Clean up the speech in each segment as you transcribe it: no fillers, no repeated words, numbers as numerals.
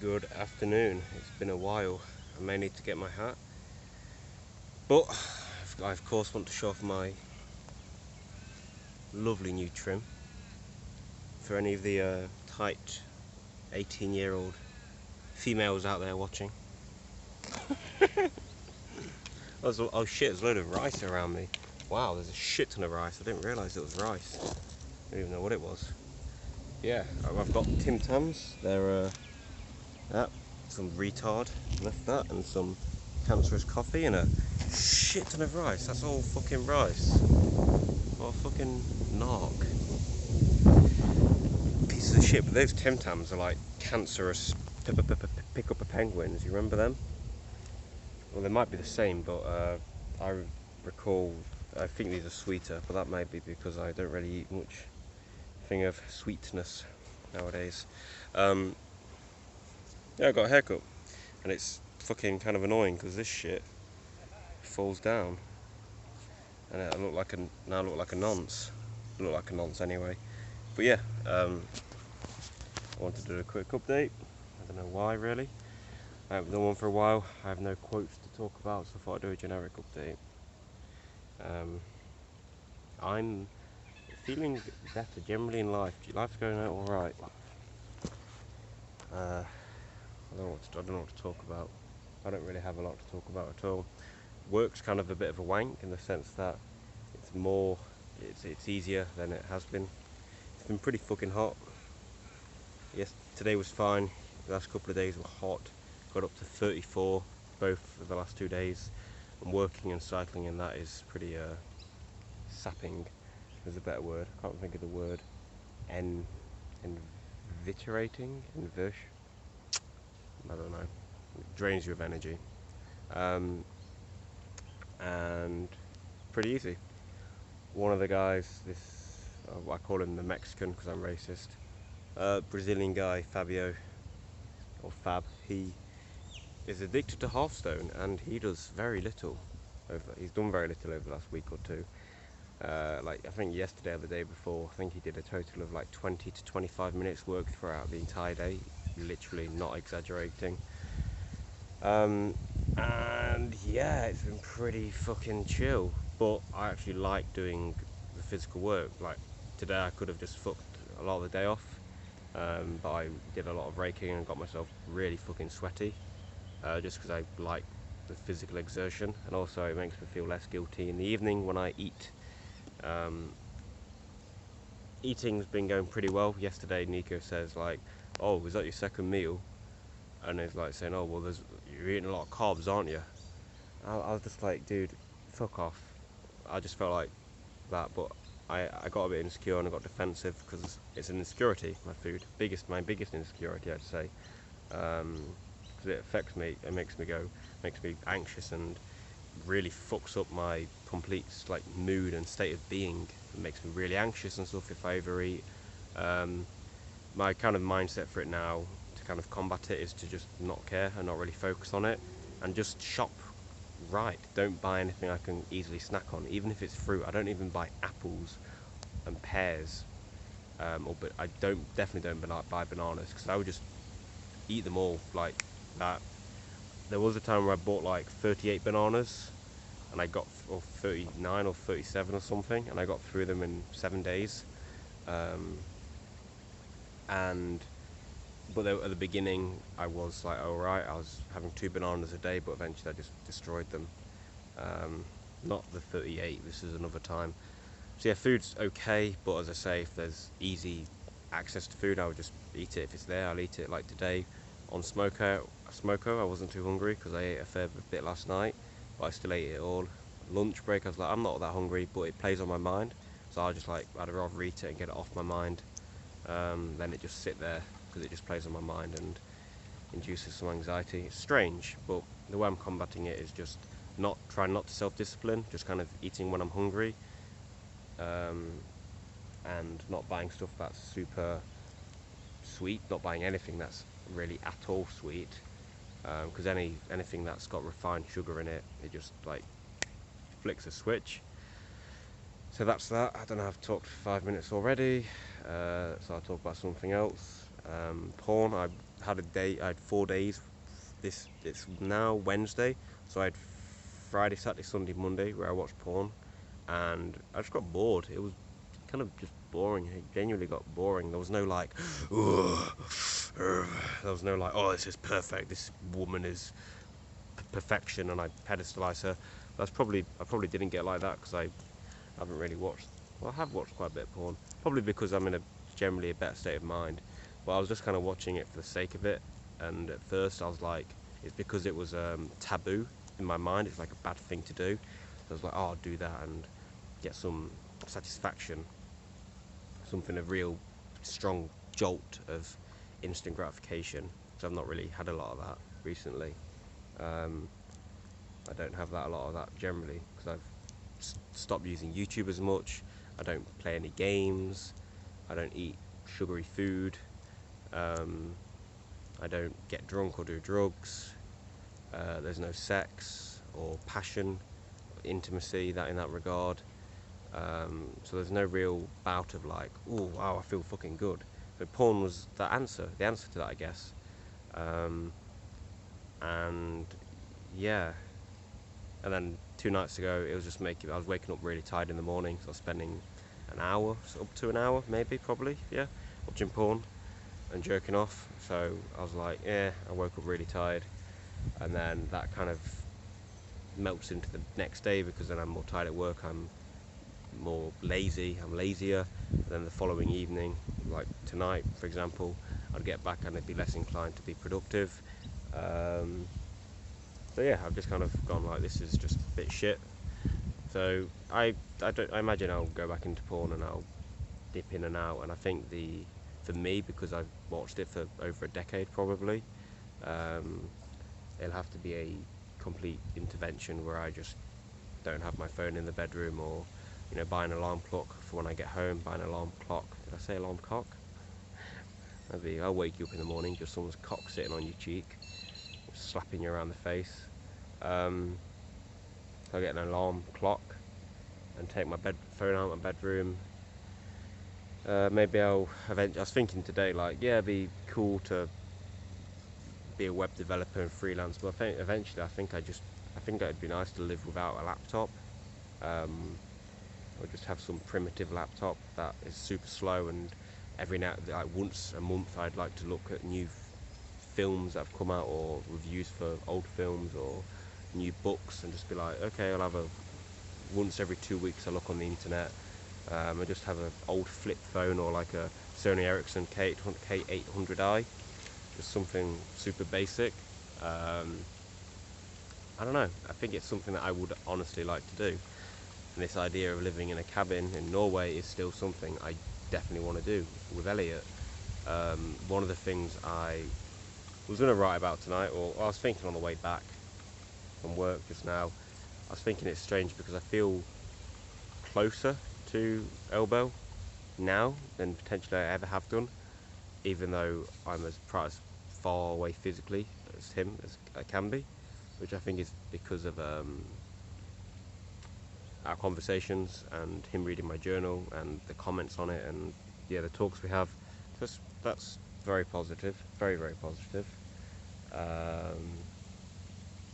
Good afternoon. It's been a while. I may need to get my hat, but I of course want to show off my lovely new trim for any of the tight 18-year-old females out there watching. Oh shit, there's a load of rice around me. Wow, there's a shit ton of rice. I didn't realise it was rice. I didn't even know what it was. Yeah, I've got Tim Tams. They're some retard left that, and some cancerous coffee, and a shit ton of rice. That's all fucking rice. What a fucking narc. Pieces of shit, but those Tim Tams are like cancerous pick up a penguins. You remember them? Well, they might be the same, but I recall, I think these are sweeter, but that might be because I don't really eat much thing of sweetness nowadays. Yeah, I got a haircut, and it's fucking kind of annoying because this shit falls down, and I look like now look like a nonce. I look like a nonce anyway. But yeah, I wanted to do a quick update. I don't know why really. I haven't done one for a while. I have no quotes to talk about, so I thought I'd do a generic update. I'm feeling better generally in life. Life's going out all right. I don't know what to talk about. I don't really have a lot to talk about at all. Work's kind of a bit of a wank in the sense that it's easier than it has been. It's been pretty fucking hot. Yes, today was fine. The last couple of days were hot. Got up to 34 both of the last 2 days. I'm working and cycling, and that is pretty sapping. There's a better word. I can't think of the word. Invigorating? I don't know. It drains you of energy. And pretty easy. One of the guys, I call him the Mexican because I'm racist. Brazilian guy, Fabio, or Fab, he is addicted to Hearthstone, and he does very little. He's done very little over the last week or two. Like I think yesterday or the day before, I think he did a total of like 20 to 25 minutes work throughout the entire day, literally not exaggerating. And yeah, it's been pretty fucking chill, but I actually like doing the physical work. Like today I could have just fucked a lot of the day off, but I did a lot of raking and got myself really fucking sweaty, just because I like the physical exertion, and also it makes me feel less guilty in the evening when I eat. Eating's been going pretty well. Yesterday Nico says like, oh, is that your second meal? And he's like saying, oh well, you're eating a lot of carbs, aren't you? I was just like, dude, fuck off. I just felt like that, but I got a bit insecure and I got defensive because it's an insecurity, my food. My biggest insecurity, I'd say. Because it affects me, it makes me anxious, and really fucks up my complete like mood and state of being. It makes me really anxious and stuff if I overeat. My kind of mindset for it now to kind of combat it is to just not care and not really focus on it, and just shop right. Don't buy anything I can easily snack on, even if it's fruit. I don't even buy apples and pears, but I definitely don't buy bananas, because I would just eat them all like that. There was a time where I bought like 38 bananas, and I got, or 39 or 37 or something, and I got through them in 7 days. But at the beginning I was like, alright, I was having 2 bananas a day, but eventually I just destroyed them. Not the 38, this is another time. So yeah, food's okay, but as I say, if there's easy access to food, I would just eat it. If it's there, I'll eat it. Like today on Smoko, I wasn't too hungry because I ate a fair bit last night, but I still ate it all. Lunch break, I was like, I'm not that hungry, but it plays on my mind, so I'd rather eat it and get it off my mind, then it just sit there, because it just plays on my mind and induces some anxiety. It's strange, but the way I'm combating it is just trying not to self-discipline, just kind of eating when I'm hungry, and not buying stuff that's super sweet, not buying anything that's really at all sweet, because anything that's got refined sugar in it, it just like flicks a switch. So that's that. I don't know, I've talked for 5 minutes already, so I'll talk about something else. Porn, I had a day. I had 4 days. It's now Wednesday, so I had Friday, Saturday, Sunday, Monday where I watched porn, and I just got bored. It was kind of just boring. It genuinely got boring. There was no like, "Ugh, ugh." There was no like, oh, this is perfect. This woman is perfection, and I pedestalize her. I probably didn't get like that because I haven't really watched. Well, I have watched quite a bit of porn. Probably because I'm in a generally a better state of mind. But I was just kind of watching it for the sake of it. And at first I was like, it's because it was taboo in my mind. It's like a bad thing to do. So I was like, oh, I'll do that and get some satisfaction, something of real strong jolt of instant gratification. So I've not really had a lot of that recently. I don't have that a lot of that generally because I've stopped using YouTube as much. I don't play any games. I don't eat sugary food. I don't get drunk or do drugs. There's no sex or passion, intimacy in that regard. So there's no real bout of like, oh wow, I feel fucking good. But porn was the answer to that, I guess. And yeah, and then 2 nights ago it was just I was waking up really tired in the morning, so I was spending an hour, so up to an hour maybe, probably, yeah, watching porn and jerking off. So I was like, yeah, I woke up really tired, and then that kind of melts into the next day because then I'm more tired at work, I'm more lazy, I'm lazier, and then the following evening, like tonight for example, I'd get back and I'd be less inclined to be productive. So yeah, I've just kind of gone like, this is just a bit shit. So I imagine I'll go back into porn and I'll dip in and out. And I think for me, because I've watched it for over a decade probably, it'll have to be a complete intervention where I just don't have my phone in the bedroom, or buy an alarm clock for when I get home. Buy an alarm clock. Did I say alarm clock? Maybe I'll wake you up in the morning, just someone's cock sitting on your cheek, slapping you around the face. I'll get an alarm clock and take my phone out of my bedroom. Maybe I was thinking today, like, yeah, it'd be cool to be a web developer and freelance, but I think eventually I think it'd be nice to live without a laptop. Or just have some primitive laptop that is super slow, and like once a month I'd like to look at new films that have come out, or reviews for old films, or new books, and just be like, okay, I'll have once every 2 weeks I look on the internet. I just have an old flip phone, or like a Sony Ericsson K800i, just something super basic. I don't know, I think it's something that I would honestly like to do. And this idea of living in a cabin in Norway is still something I definitely want to do with Elliot. One of the things I was going to write about tonight, or I was thinking on the way back from work just now, I was thinking it's strange because I feel closer to Elbow now than potentially I ever have done, even though I'm as far away physically as him as I can be, which I think is because of our conversations and him reading my journal and the comments on it, and yeah, the talks we have. That's very positive, very, very positive.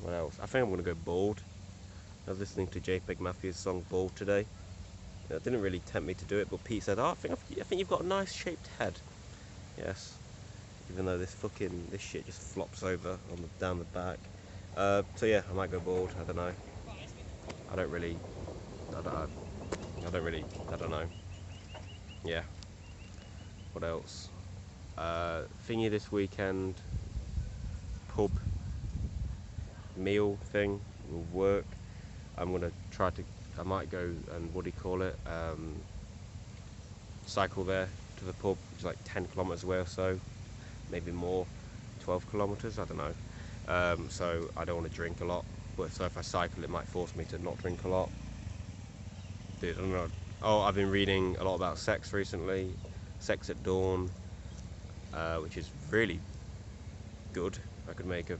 What else? I think I'm going to go bald. I was listening to JPEG Matthews' song Bald today. It didn't really tempt me to do it, but Pete said, oh, I think you've got a nice shaped head. Yes, even though this shit just flops over down the back. So yeah, I might go bald. I don't know. I don't know. Yeah. What else? Thingy this weekend. Pub meal thing will work. I'm gonna I might go and what do you call it? Cycle there to the pub, which is like 10 kilometers away or so, maybe more, 12 kilometers. I don't know. So I don't want to drink a lot. But so if I cycle, it might force me to not drink a lot. Dude, I don't know. Oh, I've been reading a lot about sex recently. Sex at Dawn, which is really good. I could make a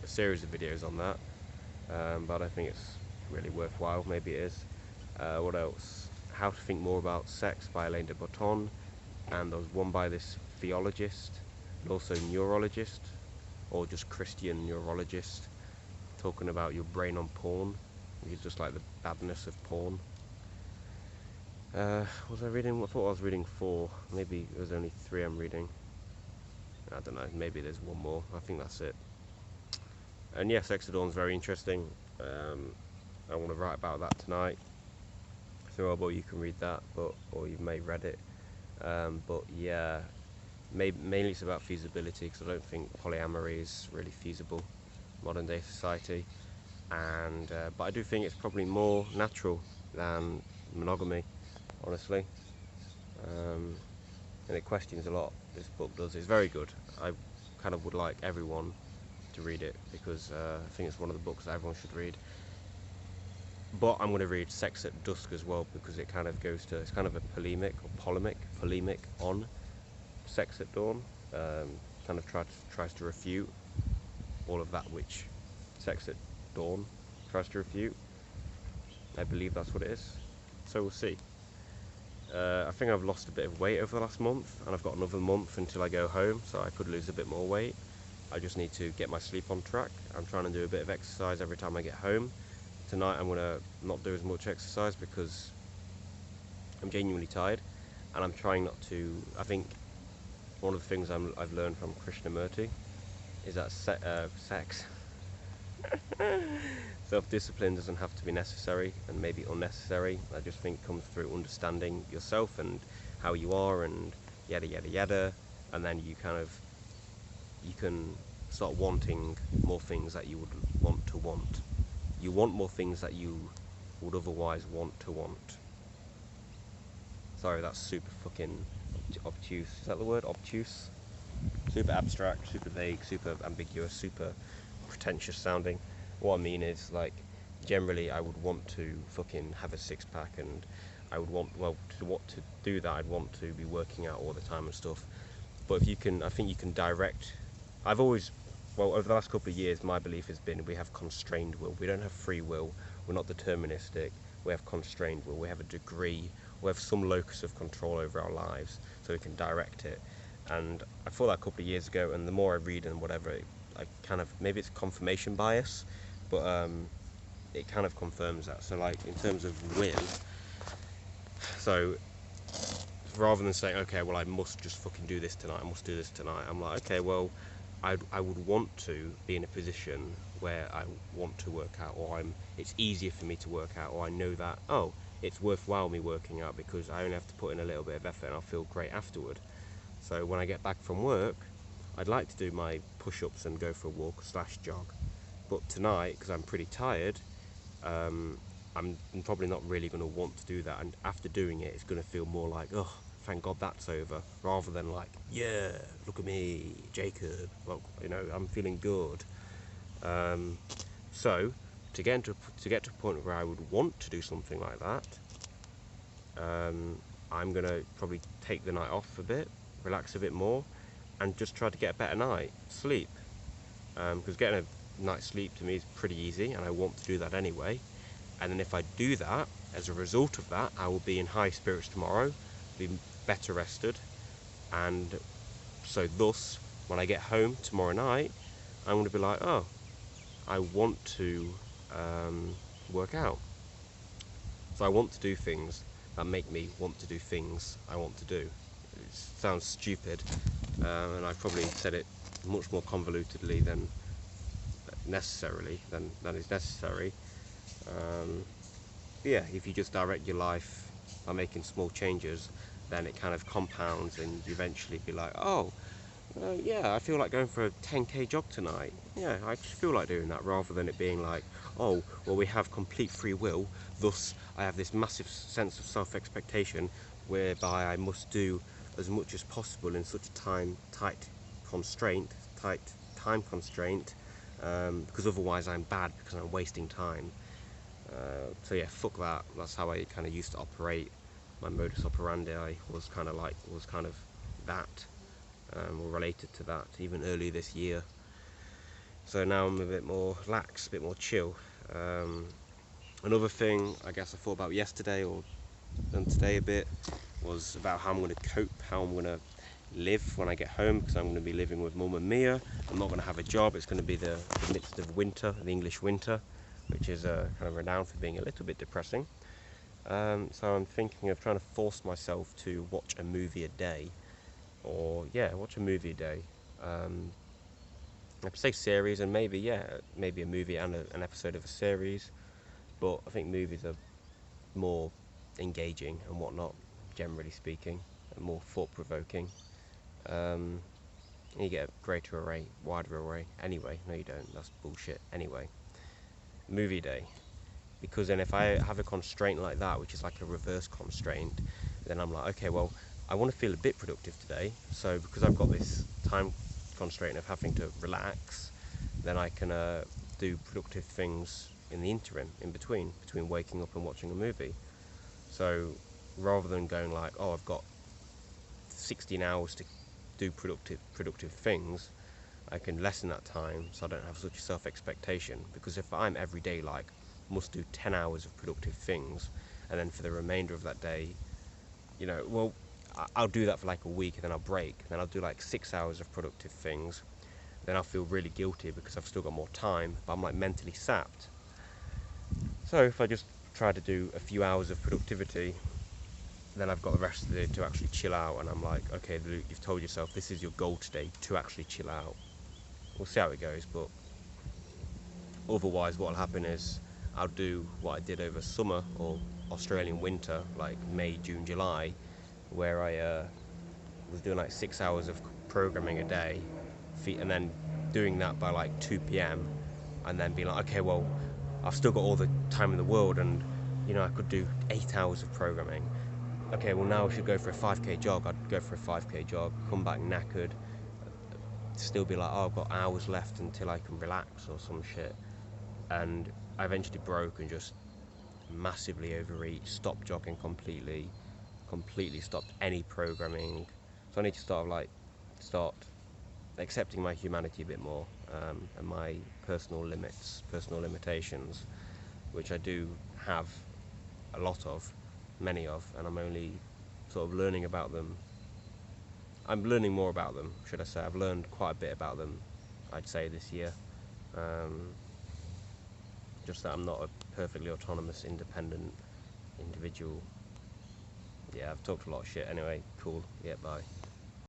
series of videos on that, but I don't think it's really worthwhile. Maybe it is. What else? How to Think More About Sex by Alain de Botton, and there was one by this theologist, but also neurologist, or just Christian neurologist, talking about your brain on porn. It's just like the badness of porn. Was I reading? I thought I was reading 4. Maybe it was only 3 I'm reading. I don't know. Maybe there's one more. I think that's it. And yeah, Sex at Dawn's very interesting. I want to write about that tonight. So, well, you can read that, or you may read it. But yeah, mainly it's about feasibility, because I don't think polyamory is really feasible in modern day society. And but I do think it's probably more natural than monogamy, honestly. And it questions a lot. This book does. It's very good. I kind of would like everyone to read it, because I think it's one of the books that everyone should read. But I'm going to read Sex at Dusk as well, because it kind of goes to, it's kind of a polemic on Sex at Dawn. Kind of tries to refute all of that which Sex at Dawn tries to refute. I believe that's what it is. So we'll see. I think I've lost a bit of weight over the last month, and I've got another month until I go home, so I could lose a bit more weight. I just need to get my sleep on track. I'm trying to do a bit of exercise every time I get home. Tonight I'm going to not do as much exercise because I'm genuinely tired, and I'm trying not to. I think one of the things I've learned from Krishnamurti is that sex, self-discipline doesn't have to be necessary, and maybe unnecessary. I just think it comes through understanding yourself and how you are, and yada yada yada, and then you can start wanting more things that you would want to want. You want more things that you would otherwise want to want. Sorry, that's super fucking obtuse. Is that the word? Obtuse? Super abstract, super vague, super ambiguous, super pretentious sounding. What I mean is, like, generally I would want to fucking have a six-pack, and I would want, to do that, I'd want to be working out all the time and stuff. But if you can, I think you can direct. Over the last couple of years, my belief has been we have constrained will. We don't have free will. We're not deterministic. We have constrained will. We have a degree. We have some locus of control over our lives, so we can direct it. And I thought that a couple of years ago, and the more I read and whatever, I kind of, maybe it's confirmation bias, but it kind of confirms that. So, like, in terms of will, so rather than saying, okay, well, I must just fucking do this tonight, I must do this tonight, I'm like, okay, well, I would want to be in a position where I want to work out, or it's easier for me to work out, or I know that, oh, it's worthwhile me working out because I only have to put in a little bit of effort and I'll feel great afterward. So when I get back from work, I'd like to do my push-ups and go for a walk / jog. But tonight, because I'm pretty tired, I'm probably not really going to want to do that, and after doing it, it's going to feel more like, oh, thank God that's over, rather than like, yeah, look at me, Jacob, well, I'm feeling good. So to get to a point where I would want to do something like that, I'm gonna probably take the night off a bit, relax a bit more, and just try to get a better night sleep. Because getting a night's sleep to me is pretty easy, and I want to do that anyway. And then if I do that, as a result of that, I will be in high spirits tomorrow, be better rested, and so thus, when I get home tomorrow night, I'm going to be like, oh, I want to work out. So I want to do things that make me want to do things I want to do. It sounds stupid, and I've probably said it much more convolutedly than is necessary. Yeah, if you just direct your life by making small changes, then it kind of compounds, and you eventually be like, oh, yeah, I feel like going for a 10k jog tonight. Yeah, I just feel like doing that, rather than it being like, oh, well, we have complete free will, thus I have this massive sense of self-expectation whereby I must do as much as possible in such a tight time constraint, because otherwise I'm bad because I'm wasting time. So yeah, fuck that. That's how I kind of used to operate. My modus operandi was kind of that, or related to that, even earlier this year. So now I'm a bit more lax, a bit more chill. Another thing I guess I thought about yesterday, or done today a bit, was about how I'm going to cope, how I'm going to live when I get home, because I'm going to be living with Mum and Mia. I'm not going to have a job. It's going to be the midst of winter, the English winter, which is kind of renowned for being a little bit depressing. So I'm thinking of trying to force myself to watch a movie a day, or yeah, watch a movie a day. I'd say series, and maybe maybe a movie and an episode of a series. But I think movies are more engaging and whatnot, generally speaking, and more thought-provoking. Um, you get a greater array, wider array. Anyway, no, you don't. That's bullshit. Anyway, movie day. Because then if I have a constraint like that, which is like a reverse constraint, then I'm like, okay, well, I want to feel a bit productive today. So because I've got this time constraint of having to relax, then I can do productive things in the interim, in between waking up and watching a movie. So rather than going like, oh, I've got 16 hours to do productive things, I can lessen that time so I don't have such a self-expectation. Because if I'm every day like, must do 10 hours of productive things, and then for the remainder of that day, well, I'll do that for like a week, and then I'll break, then I'll do like 6 hours of productive things, then I'll feel really guilty because I've still got more time, but I'm like mentally sapped. So if I just try to do a few hours of productivity, then I've got the rest of the day to actually chill out, and I'm like, okay, Luke, you've told yourself this is your goal today, to actually chill out. We'll see how it goes, but otherwise what'll happen is I'll do what I did over summer or Australian winter, like May, June, July, where I was doing like 6 hours of programming a day, and then doing that by like 2 p.m. and then being like, okay, well, I've still got all the time in the world, and I could do 8 hours of programming. Okay, well, now I should go for a 5k jog. I'd go for a 5k jog, come back knackered, still be like, oh, I've got hours left until I can relax or some shit. And I eventually broke and just massively overeat, stopped jogging completely stopped any programming. So I need to start accepting my humanity a bit more, and my personal limitations, which I do have a lot of, many of, and I'm only sort of learning about them. I'm learning more about them, should I say. I've learned quite a bit about them, I'd say, this year. Just that I'm not a perfectly autonomous, independent individual. Yeah, I've talked a lot of shit. Anyway, cool. Yeah, bye.